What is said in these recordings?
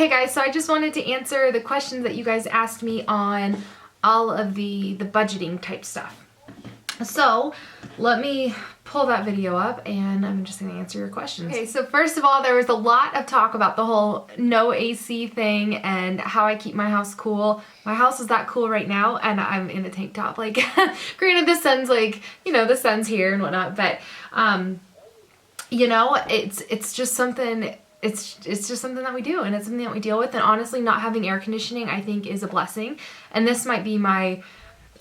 Hey guys, so I just wanted to answer the questions that you guys asked me on all of the budgeting type stuff. So let me pull that video up and I'm just gonna answer your questions. Okay, so first of all, there was a lot of talk about the whole no AC thing and how I keep my house cool. My house is that cool right now and I'm in a tank top. Like, granted the sun's like, you know, the sun's here and whatnot, but you know, it's just something, it's just something that we do and it's something that we deal with. And honestly, not having air conditioning I think is a blessing. And this might be my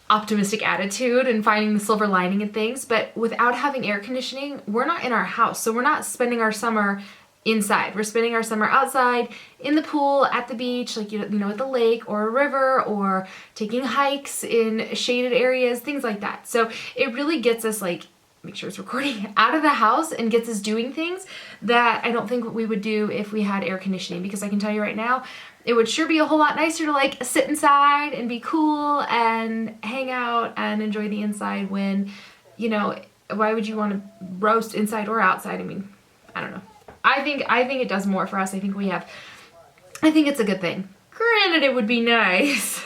optimistic attitude and finding the silver lining in things, but without having air conditioning, we're not in our house. So we're not spending our summer inside. We're spending our summer outside, in the pool, at the beach, like, you know, at the lake or a river, or taking hikes in shaded areas, things like that. So it really gets us, like, make sure it's recording, out of the house and gets us doing things that I don't think we would do if we had air conditioning, because I can tell you right now, it would sure be a whole lot nicer to like sit inside and be cool and hang out and enjoy the inside when, you know, why would you want to roast inside or outside? I mean, I don't know. I think it does more for us. I think it's a good thing. Granted, it would be nice.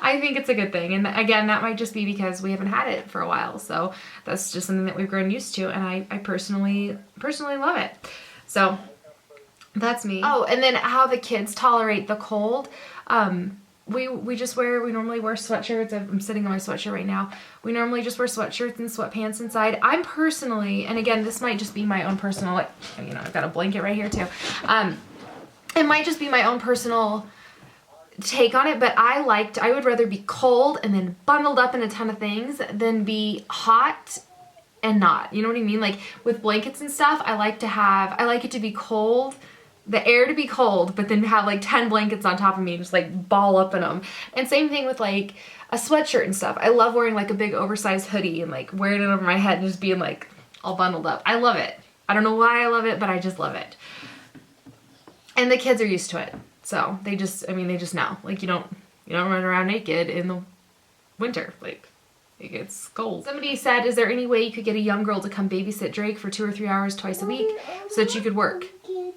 I think it's a good thing. And again, that might just be because we haven't had it for a while. So that's just something that we've grown used to. And I personally love it. So that's me. Oh, and then how the kids tolerate the cold. We normally wear sweatshirts. I'm sitting on my sweatshirt right now. We normally just wear sweatshirts and sweatpants inside. I'm personally, and again, this might just be my own personal, like, you know, I've got a blanket right here too. It might just be my own personal take on it, but I would rather be cold and then bundled up in a ton of things than be hot and not. You know what I mean? Like with blankets and stuff, I like it to be cold, the air to be cold, but then have like 10 blankets on top of me and just like ball up in them. And same thing with like a sweatshirt and stuff. I love wearing like a big oversized hoodie and like wearing it over my head and just being like all bundled up. I love it. I don't know why I love it, but I just love it. And the kids are used to it. So they just know. Like you don't run around naked in the winter. Like it gets cold. Somebody said, is there any way you could get a young girl to come babysit Drake for 2 or 3 hours twice a week so that you could work?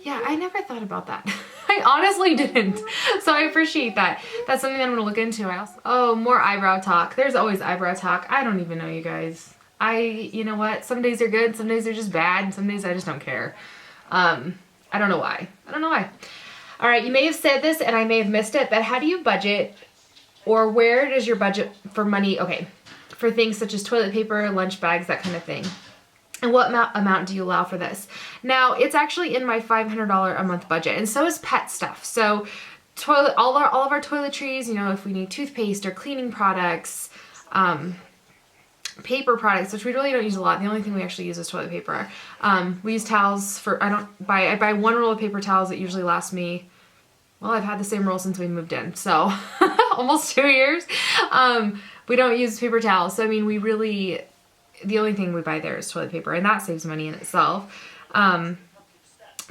Yeah, I never thought about that. I honestly didn't. So I appreciate that. That's something that I'm gonna look into. Oh, more eyebrow talk. There's always eyebrow talk. I don't even know, you guys. You know what? Some days are good, some days they're just bad, and some days I just don't care. I don't know why. All right, you may have said this and I may have missed it, but how do you budget, or where does your budget for money, okay, for things such as toilet paper, lunch bags, that kind of thing? And what amount do you allow for this? Now, it's actually in my $500 a month budget, and so is pet stuff. So all of our toiletries, you know, if we need toothpaste or cleaning products, paper products, which we really don't use a lot. The only thing we actually use is toilet paper. We use towels I buy one roll of paper towels that usually lasts me, well, I've had the same roll since we moved in, so almost 2 years. We don't use paper towels. So I mean, the only thing we buy there is toilet paper, and that saves money in itself. I'm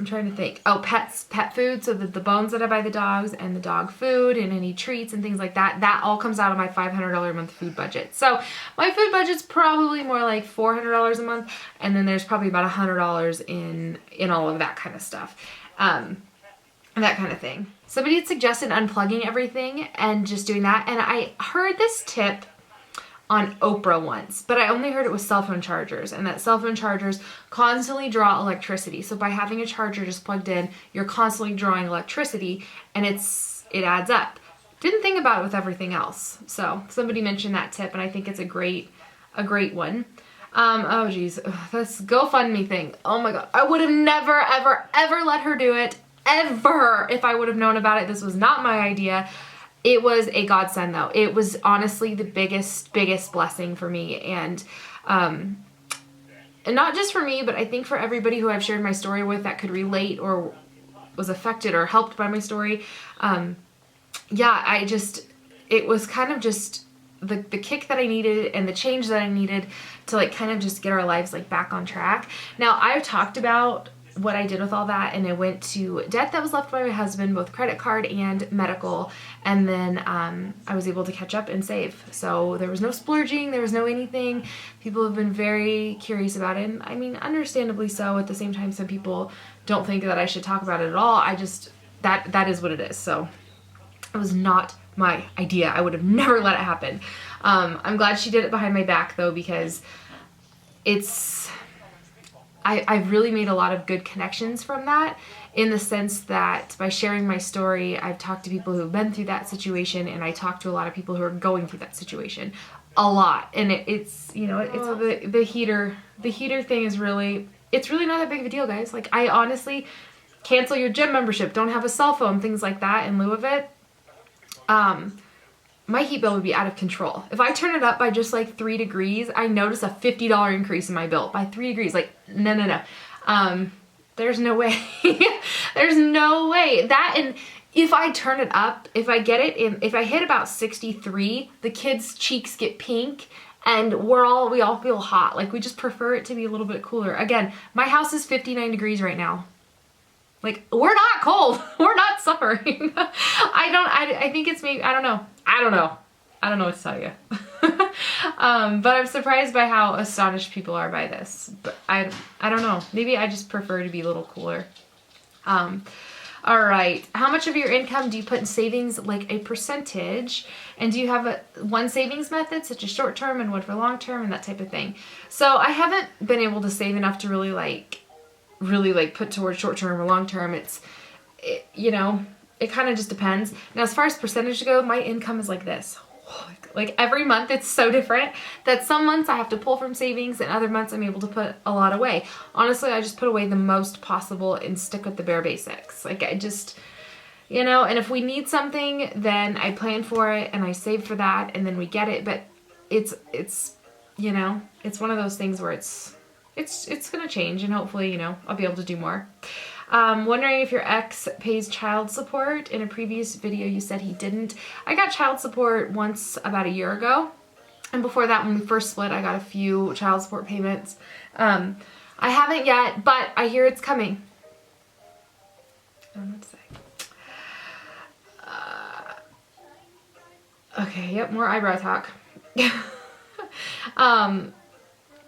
trying to think. Oh, pet food, so the bones that I buy the dogs and the dog food and any treats and things like that, that all comes out of my $500 a month food budget. So my food budget's probably more like $400 a month, and then there's probably about $100 in all of that kind of stuff. That kind of thing. Somebody had suggested unplugging everything and just doing that, and I heard this tip on Oprah once, but I only heard it with cell phone chargers, and that cell phone chargers constantly draw electricity. So by having a charger just plugged in, you're constantly drawing electricity, and it adds up. Didn't think about it with everything else. So somebody mentioned that tip, and I think it's a great one. Oh geez, this GoFundMe thing. Oh my God, I would have never, ever let her do it, ever, if I would have known about it. This was not my idea. It was a godsend though. It was honestly the biggest blessing for me, and not just for me, but I think for everybody who I've shared my story with that could relate or was affected or helped by my story. Yeah, it was kind of just the kick that I needed and the change that I needed to like kind of just get our lives like back on track. Now, I've talked about what I did with all that, and I went to debt that was left by my husband, both credit card and medical, and then I was able to catch up and save. So there was no splurging, there was no anything. People have been very curious about it, and I mean, understandably so. At the same time, some people don't think that I should talk about it at all. that is what it is. So it was not my idea. I would have never let it happen. I'm glad she did it behind my back though, because I've really made a lot of good connections from that, in the sense that by sharing my story, I've talked to people who've been through that situation, and I talk to a lot of people who are going through that situation a lot. And it's, you know, it's the heater thing is really, it's really not that big of a deal, guys. Like, I honestly cancel your gym membership, don't have a cell phone, things like that in lieu of it. My heat bill would be out of control. If I turn it up by just like 3 degrees, I notice a $50 increase in my bill by 3 degrees. Like, no. There's no way. There's no way. That, and if I turn it up, if I get it in, if I hit about 63, the kids' cheeks get pink and we all feel hot. Like, we just prefer it to be a little bit cooler. Again, my house is 59 degrees right now. Like, we're not cold. We're not suffering. I think it's maybe, I don't know what to tell you. But I'm surprised by how astonished people are by this. But I don't know. Maybe I just prefer to be a little cooler. All right. How much of your income do you put in savings, like a percentage? And do you have one savings method, such as short term and one for long term and that type of thing? So I haven't been able to save enough to really put towards short term or long term. You know, it kind of just depends. Now, as far as percentage go, my income is like this. Like, every month it's so different that some months I have to pull from savings and other months I'm able to put a lot away. Honestly, I just put away the most possible and stick with the bare basics. Like, I just, you know, and if we need something, then I plan for it and I save for that and then we get it. But it's, you know, it's one of those things where it's gonna change, and hopefully, you know, I'll be able to do more. Wondering if your ex pays child support. In a previous video you said he didn't. I got child support once about a year ago, and before that, when we first split, I got a few child support payments. I haven't yet, but I hear it's coming. I don't know what to say. Okay, yep, more eyebrow talk.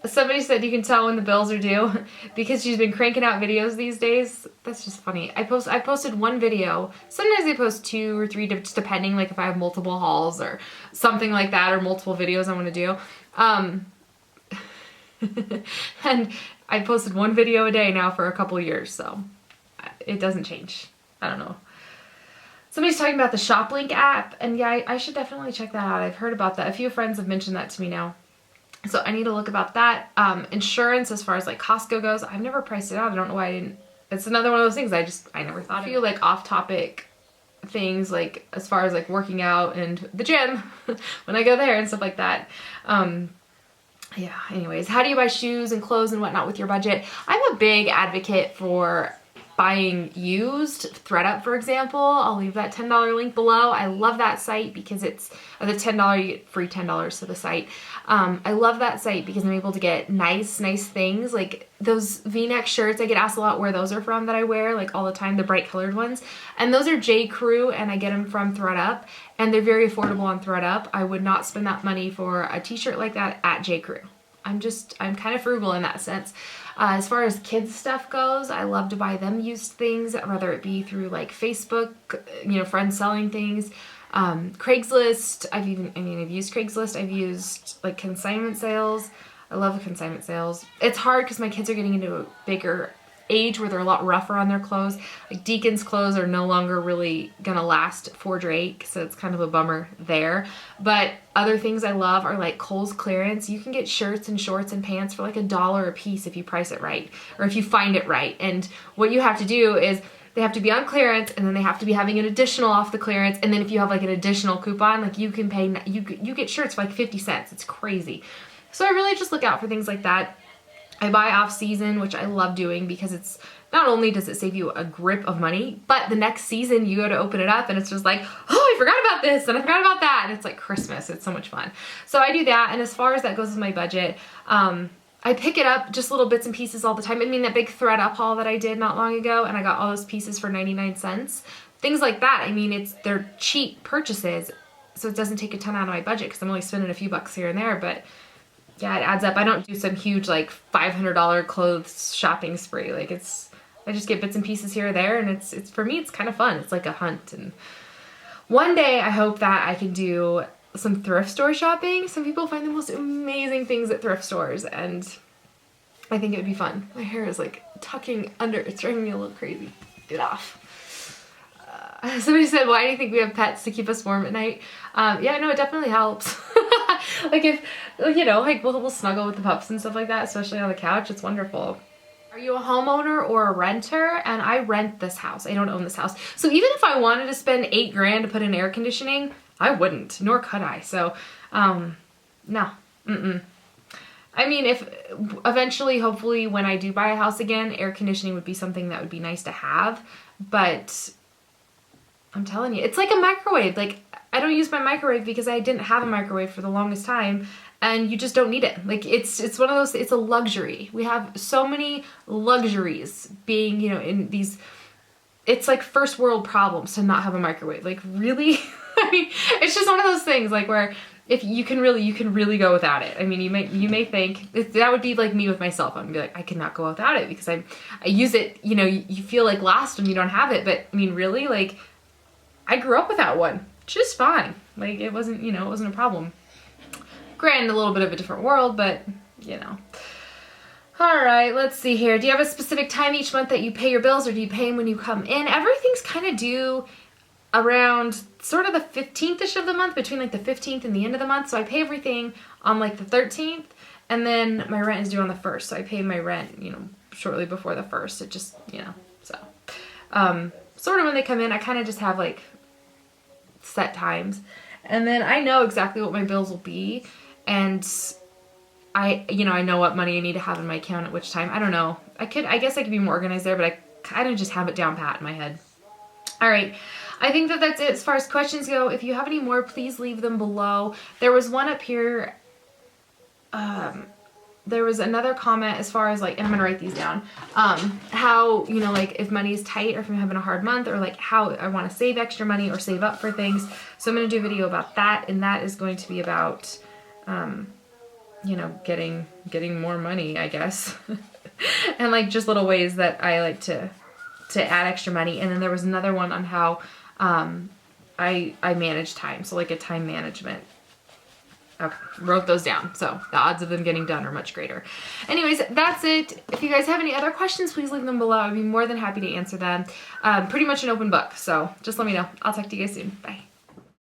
Somebody said you can tell when the bills are due because she's been cranking out videos these days. That's just funny. I posted one video. Sometimes I post 2 or 3, just depending, like if I have multiple hauls or something like that, or multiple videos I want to do. And I posted 1 video a day now for a couple years, so it doesn't change. I don't know. Somebody's talking about the ShopLink app, and yeah, I should definitely check that out. I've heard about that. A few friends have mentioned that to me now. So I need to look about that. Insurance, as far as like Costco goes, I've never priced it out. I don't know why I didn't. It's another one of those things I never thought of. A few like off-topic things, like as far as like working out and the gym when I go there and stuff like that. Yeah, anyways, how do you buy shoes and clothes and whatnot with your budget? I'm a big advocate for buying used. ThredUp, for example, I'll leave that $10 link below. I love that site because it's the $10, you get free $10 to the site. I love that site because I'm able to get nice things, like those V-neck shirts. I get asked a lot where those are from that I wear like all the time, the bright colored ones, and those are J. Crew, and I get them from ThredUp, and they're very affordable on ThredUp. I would not spend that money for a t-shirt like that at J. Crew. I'm kind of frugal in that sense. As far as kids stuff goes, I love to buy them used things, whether it be through like Facebook, you know, friends selling things, Craigslist. I've used Craigslist. I've used like consignment sales. I love consignment sales. It's hard because my kids are getting into a bigger age where they're a lot rougher on their clothes. Like Deacon's clothes are no longer really gonna last for Drake, so it's kind of a bummer there. But other things I love are like Kohl's clearance. You can get shirts and shorts and pants for like $1 a piece if you price it right, or if you find it right. And what you have to do is they have to be on clearance, and then they have to be having an additional off the clearance, and then if you have like an additional coupon, like you can pay, you get shirts for like 50 cents. It's crazy. So I really just look out for things like that. I buy off season, which I love doing because it's not only does it save you a grip of money, but the next season you go to open it up and it's just like, oh, I forgot about this and I forgot about that. And it's like Christmas. It's so much fun. So I do that. And as far as that goes with my budget, I pick it up just little bits and pieces all the time. I mean, that big ThredUp haul that I did not long ago, and I got all those pieces for 99 cents. Things like that. I mean, they're cheap purchases, so it doesn't take a ton out of my budget because I'm only spending a few bucks here and there, but yeah, it adds up. I don't do some huge like $500 clothes shopping spree. Like I just get bits and pieces here or there, and it's for me, it's kind of fun. It's like a hunt. And one day I hope that I can do some thrift store shopping. Some people find the most amazing things at thrift stores, and I think it would be fun. My hair is like tucking under. It's driving me a little crazy. Get off. Somebody said, why do you think we have pets to keep us warm at night? Yeah, no, it definitely helps. Like if, you know, like we'll snuggle with the pups and stuff like that, especially on the couch. It's wonderful. Are you a homeowner or a renter? And I rent this house. I don't own this house. So even if I wanted to spend $8,000 to put in air conditioning, I wouldn't, nor could I. So, no. I mean, if eventually, hopefully, when I do buy a house again, air conditioning would be something that would be nice to have. But I'm telling you, it's like a microwave. Like, I don't use my microwave because I didn't have a microwave for the longest time, and you just don't need it. Like, it's one of those, it's a luxury. We have so many luxuries being, you know, in these, it's like first world problems to not have a microwave. Like, really? I mean, it's just one of those things, like, where if you can really go without it. I mean, you may think that would be like me with my cell phone. Be like, I cannot go without it because I use it. You know, you feel like lost when you don't have it. But I mean, really, like, I grew up without one, just fine. Like, it wasn't, you know, it wasn't a problem. Granted, a little bit of a different world, but you know. All right, let's see here. Do you have a specific time each month that you pay your bills, or do you pay them when you come in? Everything's kind of due around sort of the 15th-ish of the month, between like the 15th and the end of the month. So I pay everything on like the 13th, and then my rent is due on the 1st. So I pay my rent, you know, shortly before the 1st. It just, you know, so. Sort of when they come in, I kind of just have like set times. And then I know exactly what my bills will be. And I know what money I need to have in my account at which time. I don't know. I guess I could be more organized there, but I kind of just have it down pat in my head. All right. I think that that's it as far as questions go. If you have any more, please leave them below. There was one up here. There was another comment as far as like, and I'm gonna write these down, how, you know, like if money is tight or if I'm having a hard month, or like how I want to save extra money or save up for things. So I'm gonna do a video about that, and that is going to be about, you know, getting more money, I guess. And like just little ways that I like to add extra money. And then there was another one on how I manage time, so like a time management. Okay, wrote those down, so the odds of them getting done are much greater. Anyways, that's it. If you guys have any other questions, please leave them below. I'd be more than happy to answer them. Pretty much an open book, so just let me know. I'll talk to you guys soon. Bye.